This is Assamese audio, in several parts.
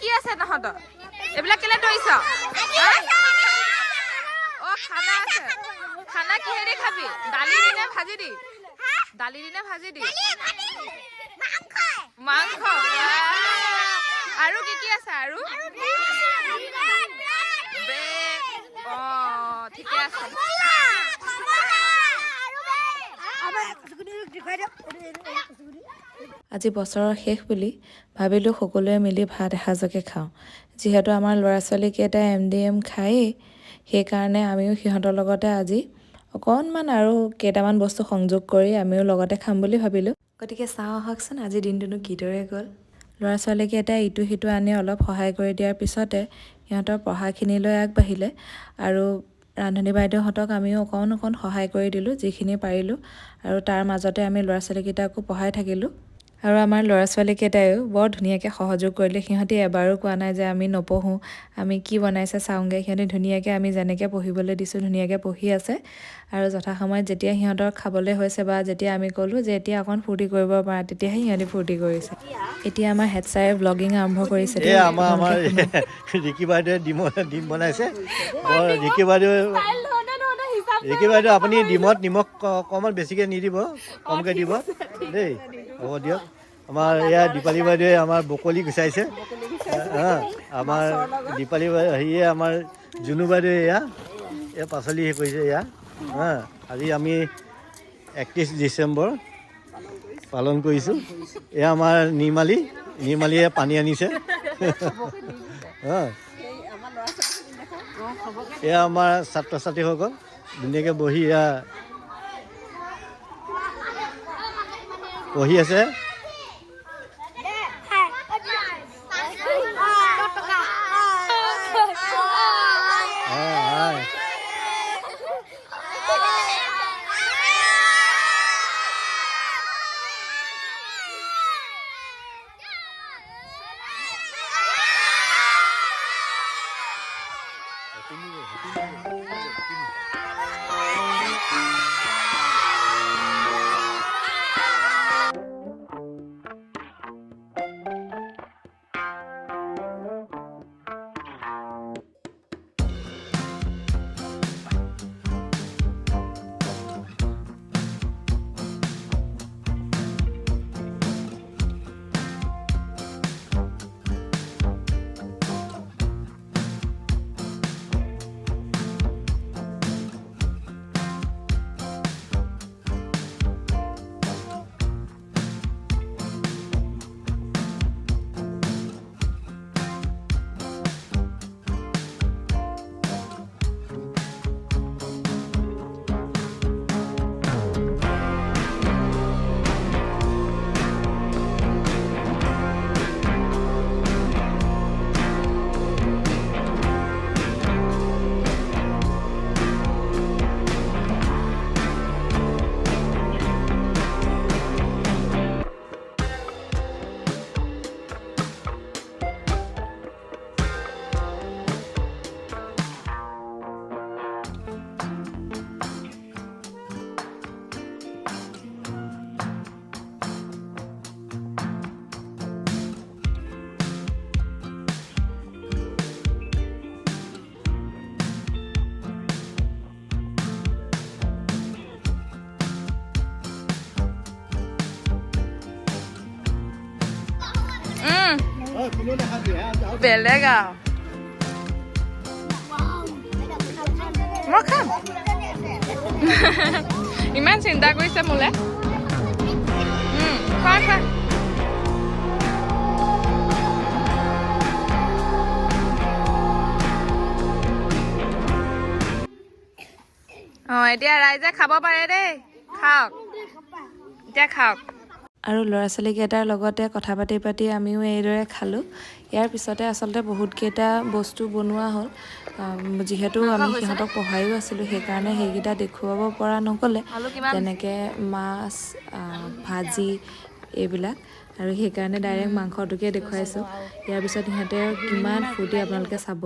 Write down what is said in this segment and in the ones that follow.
কি আছে তহঁতৰ এইবিলাক কেলে তৰিছ খানা আছে খানা কিহেদি খাবি দালি দি নে ভাজি দি দালি দি নে ভাজি দি মাংস আৰু কি আছে আৰু ঠিকে আছে আজি বছৰৰ শেষ বুলি ভাবিলোঁ সকলোৱে মিলি ভাত এসাঁজকে খাওঁ যিহেতু আমাৰ ল'ৰা ছোৱালীকেইটাই MDM খায়েই সেইকাৰণে আমিও সিহঁতৰ লগতে আজি অকণমান আৰু কেইটামান বস্তু সংযোগ কৰি আমিও লগতে খাম বুলি ভাবিলোঁ গতিকে চাওঁ আহকচোন আজি দিনটোনো কিদৰে গ'ল ল'ৰা ছোৱালীকেইটাই ইটো সিটো আনি অলপ সহায় কৰি দিয়াৰ পিছতে সিহঁতৰ পঢ়াখিনিলৈ আগবাঢ়িলে আৰু ৰান্ধনী বাইদেউহঁতক আমিও অকণ সহায় কৰি দিলোঁ যিখিনি পাৰিলোঁ আৰু তাৰ মাজতে আমি ল'ৰা ছোৱালীকেইটাকো পঢ়াই থাকিলোঁ আৰু আমাৰ ল'ৰা ছোৱালীকেইটাইও বৰ ধুনীয়াকৈ সহযোগ কৰিলে সিহঁতি এবাৰো কোৱা নাই যে আমি নপঢ়োঁ আমি কি বনাইছে চাওঁগৈ সিহঁতি ধুনীয়াকৈ আমি যেনেকৈ পঢ়িবলৈ দিছোঁ ধুনীয়াকৈ পঢ়ি আছে আৰু যথাসময়ত যেতিয়া সিহঁতৰ খাবলৈ হৈছে বা যেতিয়া আমি ক'লোঁ যে এতিয়া অকণ ফূৰ্তি কৰিব পাৰা তেতিয়াহে সিহঁতি ফূৰ্তি কৰিছে এতিয়া আমাৰ হেড ছাৰে ব্লগিং আৰম্ভ কৰিছে আমাৰ ৰিকি বাইদেৱে ডিম বনাইছে ৰিকি বাইদেউ আপুনি ডিমত নিমখ অকণমান বেছিকৈ নিদিব কমকৈ দিব দেই হ'ব দিয়ক আমাৰ এয়া দীপালী বাইদেৱে আমাৰ বকলি গুচাইছে আমাৰ দীপালী হেৰিয়ে আমাৰ জুনু বাইদেৱে এয়া পাচলি হেৰি কৰিছে এয়া আজি আমি 31 ডিচেম্বৰ পালন কৰিছোঁ এয়া আমাৰ নিৰ্মালীয়ে পানী আনিছে এয়া আমাৰ ছাত্ৰ ছাত্ৰীসকল ধুনীয়াকৈ বহি এয়া পঢ়ি আছে বেলেগ আৰু মই খাম ইমান চিন্তা কৰিছে মোলে খোৱা খোৱা এতিয়া ৰাইজে খাব পাৰে দেই খাওক এতিয়া খাওক আৰু ল'ৰা ছোৱালীকেইটাৰ লগতে কথা পাতি আমিও এইদৰে খালোঁ ইয়াৰ পিছতে আচলতে বহুতকেইটা বস্তু বনোৱা হ'ল যিহেতু আমি সিহঁতক পঢ়াইও আছিলোঁ সেইকাৰণে সেইকেইটা দেখুৱাব পৰা নগ'লে যেনেকৈ মাছ ভাজি এইবিলাক আৰু সেইকাৰণে ডাইৰেক্ট মাংসটোকে দেখুৱাইছোঁ ইয়াৰ পিছত সিহঁতে কিমান ফূৰ্তি আপোনালোকে চাব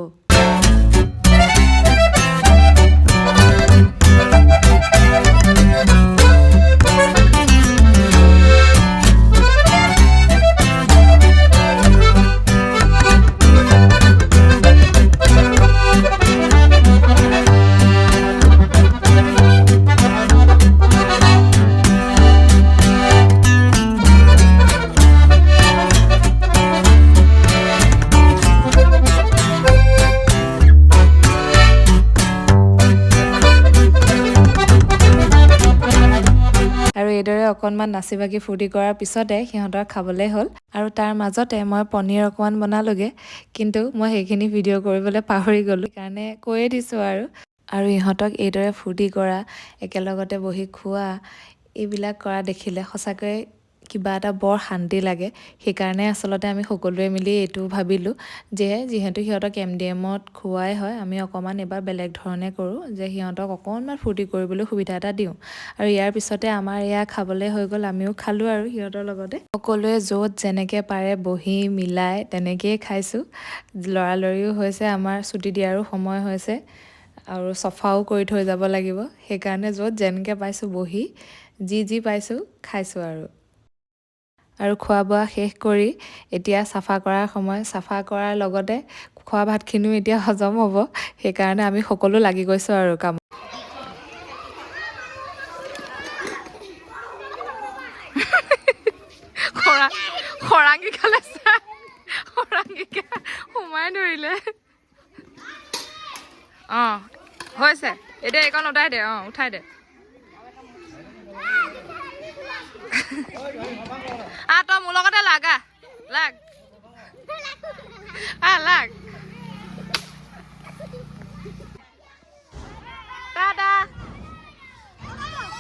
অকণমান নাচি বাগি ফূৰ্তি কৰাৰ পিছতে সিহঁতৰ খাবলৈ হ'ল আৰু তাৰ মাজতে মই পনীৰ অকণমান বনালোগৈ কিন্তু মই সেইখিনি ভিডিঅ' কৰিবলৈ পাহৰি গ'লোঁ সেইকাৰণে কৈয়ে দিছোঁ আৰু ইহঁতক এইদৰে ফূৰ্তি কৰা একেলগতে বহি খোৱা এইবিলাক কৰা দেখিলে সঁচাকৈ কিবা এটা বৰ শান্তি লাগে সেইকাৰণে আচলতে আমি সকলোৱে মিলি এইটো ভাবিলোঁ যে যিহেতু সিহঁতক MDMত খুৱাই হয় আমি অকণমান এবাৰ বেলেগ ধৰণে কৰোঁ যে সিহঁতক অকণমান ফূৰ্তি কৰিবলৈ সুবিধা এটা দিওঁ আৰু ইয়াৰ পিছতে আমাৰ এয়া খাবলৈ হৈ গ'ল আমিও খালোঁ আৰু সিহঁতৰ লগতে সকলোৱে য'ত যেনেকৈ পাৰে বহি মিলাই তেনেকৈয়ে খাইছোঁ লৰালৰিও হৈছে আমাৰ ছুটি দিয়াৰো সময় হৈছে আৰু চফাও কৰি থৈ যাব লাগিব সেইকাৰণে য'ত যেনেকৈ পাইছোঁ বহি যি পাইছোঁ খাইছোঁ আৰু খোৱা বোৱা শেষ কৰি এতিয়া চাফা কৰাৰ সময় চাফা কৰাৰ লগতে খোৱা ভাতখিনিও এতিয়া হজম হ'ব সেইকাৰণে আমি সকলো লাগি গৈছোঁ আৰু কামত খৰাংগী খালে খৰাংগীকে সোমাই ধৰিলে হৈছে এতিয়া এইকণ উঠাই দে উঠাই দে তই মোৰ লগতে লাগ লাগ লাগ টাটা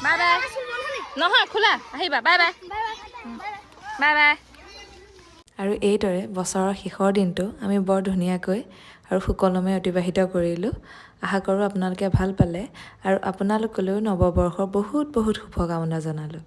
বাই বাই নহয় খোলা আহিবা বাই বাই বাই বাই আৰু এইদৰে বছৰৰ শেষৰ দিনটো আমি বৰ ধুনীয়াকৈ আৰু সুকলমে অতিবাহিত কৰিলোঁ আশা কৰোঁ আপোনালোকে ভাল পালে আৰু আপোনালোকলৈও নৱবৰ্ষৰ বহুত শুভকামনা জনালোঁ